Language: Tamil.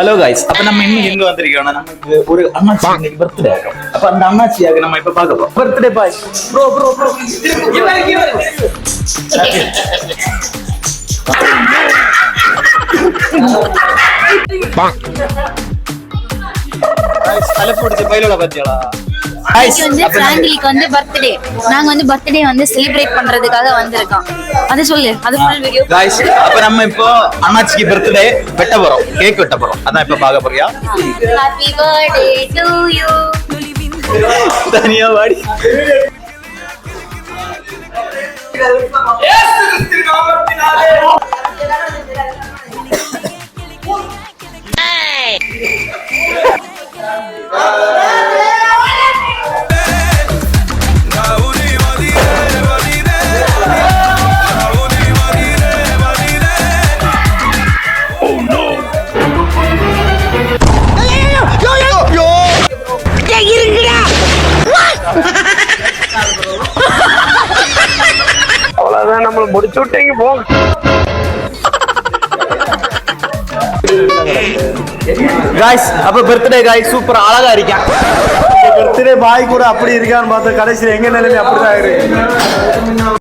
ஹலோ கைஸ், அப்ப நம்ம இன்னைக்கு எங்க வந்திருக்கோம்னா நமக்கு ஒரு அண்ணாச்சி இன்னைக்கு பர்த்டே ஆகும். அப்ப அந்த அண்ணாச்சியாக நம்ம இப்ப பார்க்க போறோம். Birthday boy bro bro bro தலைப்போடிச்ச பையில பாத்தியாளா? பிராங்கிலிக்கு வந்து பர்த்டே. நாங்க வந்து பர்த்டே வந்து செலிப்ரேட் பண்றதுக்காக வந்திருக்கோம். அது சொல்லு, அது ஃபுல் வீடியோ. गाइस, அப்ப நம்ம இப்போ அண்ணாச்சிக்கு பர்த்டே வெட்ட போறோம். கேக் வெட்ட போறோம். அதான் இப்ப பார்க்க போறியா? Happy birthday to you. தனியா வாடி. அவ்வளவுதான், நம்மள முடிச்சு விட்டீங்க போங்க. गाइस, அப்ப பர்த்டே गाइस சூப்பர் அழகா இருக்கான். பர்த்டே பாய் கூட அப்படி இருக்கான்னு பார்த்தா கடைசியில் எங்க நிலைமை அப்படிதான் இருக்கு.